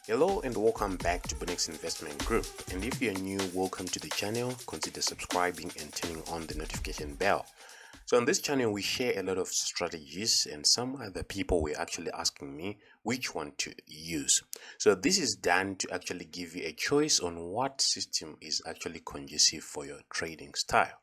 Hello and welcome back to Bunnex Investment Group, and if you're new, welcome to the channel. Consider subscribing and turning on the notification bell. So on this channel we share a lot of strategies, and some other people were actually asking me which one to use. So this is done to actually give you a choice on what system is actually conducive for your trading style.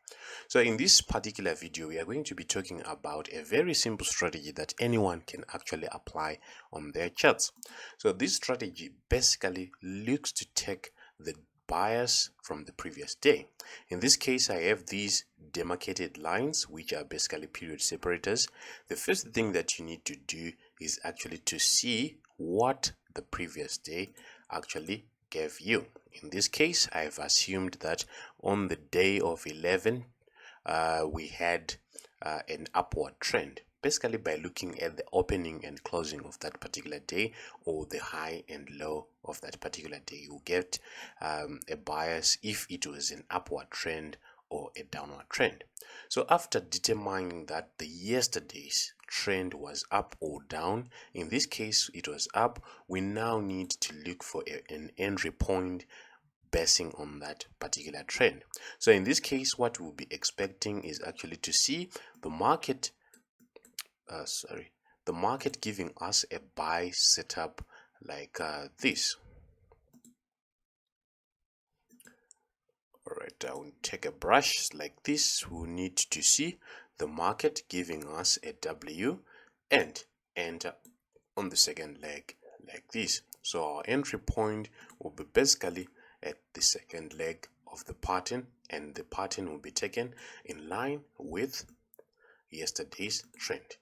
So in this particular video we are going to be talking about a very simple strategy that anyone can actually apply on their charts. So this strategy basically looks to take the bias from the previous day. In this case, I have these demarcated lines, which are basically period separators. The first thing that you need to do is actually to see what the previous day actually gave you. In this case, I've assumed that on the day of 11, we had an upward trend, basically by looking at the opening and closing of that particular day, or the high and low of that particular day. You get a bias if it was an upward trend or a downward trend. So after determining that the yesterday's trend was up or down, in this case it was up, we now need to look for an entry point basing on that particular trend. So in this case, what we'll be expecting is actually to see the market giving us a buy setup like this. All right, I will take a brush like this. We'll need to see the market giving us a W and enter on the second leg like this. So our entry point will be basically at the second leg of the pattern, and the pattern will be taken in line with yesterday's trend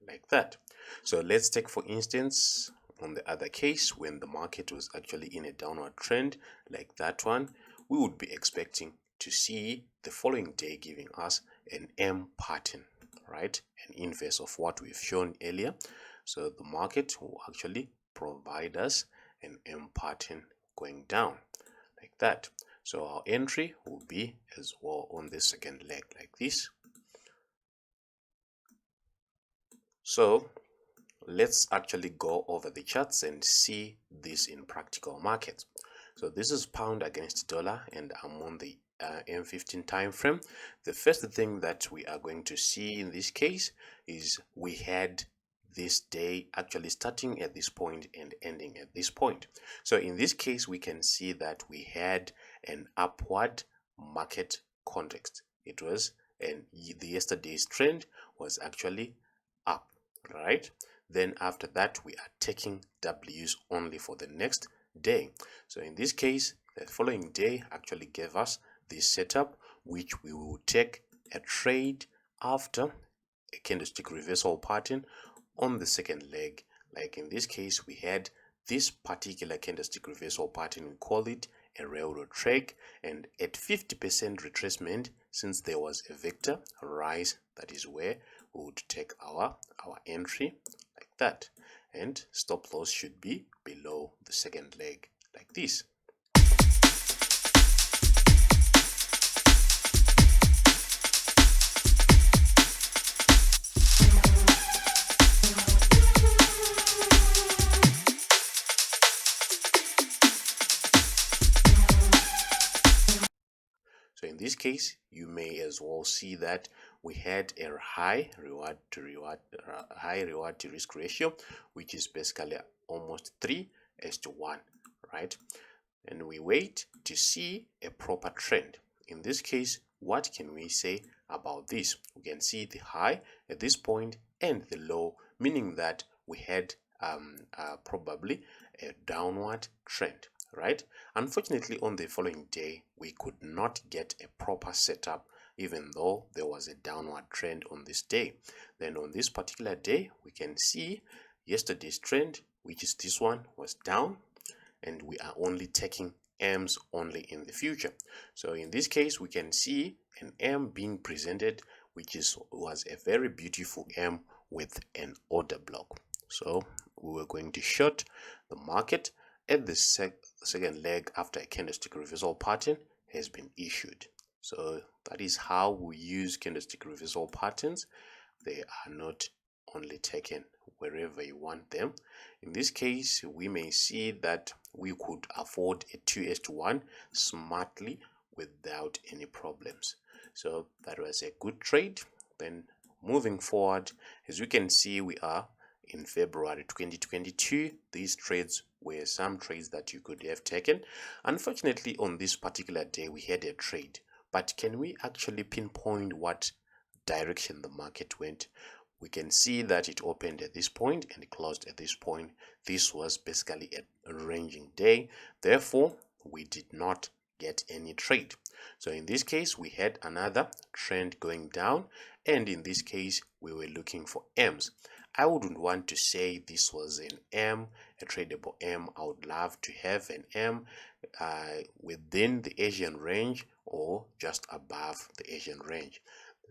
like that. So let's take, for instance, on the other case, when the market was actually in a downward trend like that one, we would be expecting to see the following day giving us an M pattern, right? An inverse of what we've shown earlier. So the market will actually provide us an M pattern going down like that. So our entry will be as well on the second leg like this. So let's actually go over the charts and see this in practical markets. So this is pound against dollar, and I'm on the M15 time frame. The first thing that we are going to see in this case is we had this day actually starting at this point and ending at this point. So in this case, we can see that we had an upward market context. It was, and the yesterday's trend was actually up, right? Then after that, we are taking W's only for the next day. So in this case, the following day actually gave us this setup, which we will take a trade after a candlestick reversal pattern on the second leg. Like in this case, we had this particular candlestick reversal pattern. We call it a railroad track, and at 50% retracement, since there was a vector rise, that is where we would take our entry like that, and stop loss should be below the second leg like this. So in this case, you may as well see that we had a high reward to risk ratio, which is basically almost 3:1, right? And we wait to see a proper trend. In this case, what can we say about this? We can see the high at this point and the low, meaning that we had probably a downward trend, right? Unfortunately, on the following day, we could not get a proper setup, even though there was a downward trend on this day. Then on this particular day, we can see yesterday's trend, which is this one, was down, and we are only taking M's only in the future. So in this case, we can see an M being presented, which was a very beautiful M with an order block. So we were going to short the market at the second leg after a candlestick reversal pattern has been issued. So that is how we use candlestick reversal patterns they are not only taken wherever you want them. In this case, we may see that we could afford a 2:1 smartly without any problems. So that was a good trade. Then moving forward, as you can see, we are in February 2022. These trades were some trades that you could have taken. Unfortunately, on this particular day, we had a trade. But can we actually pinpoint what direction the market went? We can see that it opened at this point and closed at this point. This was basically a ranging day. Therefore, we did not get any trade. So in this case, we had another trend going down, and in this case, we were looking for M's. I wouldn't want to say this was an M, a tradable M. I would love to have an M within the Asian range or just above the Asian range.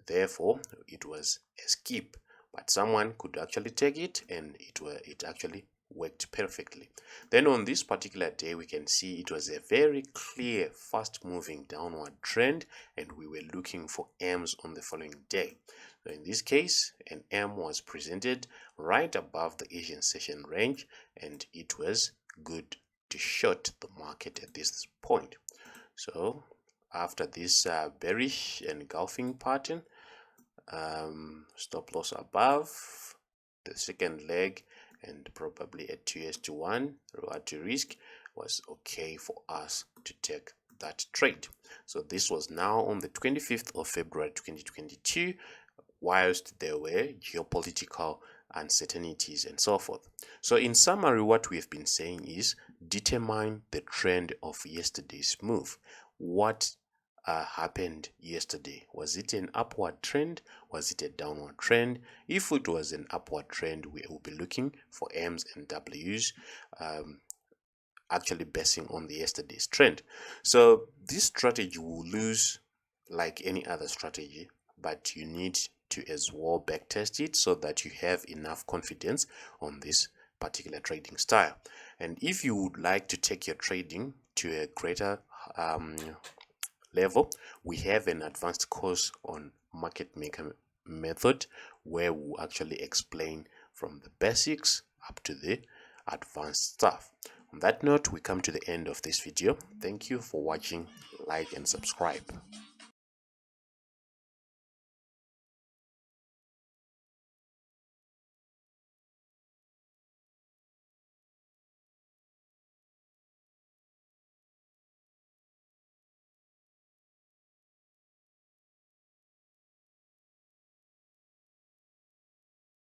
Therefore, it was a skip, but someone could actually take it, and it actually worked perfectly. Then on this particular day, we can see it was a very clear fast moving downward trend, and we were looking for M's on the following day. So in this case, an M was presented right above the Asian session range, and it was good to short the market at this point. So after this bearish engulfing pattern, stop loss above the second leg, and probably a 2:1 reward to risk was okay for us to take that trade. So this was now on the 25th of February 2022, whilst there were geopolitical uncertainties and so forth. So in summary, what we've been saying is determine the trend of yesterday's move. What happened yesterday? Was it an upward trend? Was it a downward trend? If it was an upward trend, we will be looking for M's and W's, actually basing on the yesterday's trend. So this strategy will lose like any other strategy, but you need to as well backtest it so that you have enough confidence on this particular trading style. And if you would like to take your trading to a greater level, we have an advanced course on market maker method where we'll actually explain from the basics up to the advanced stuff. On that note, we come to the end of this video. Thank you for watching. Like and subscribe.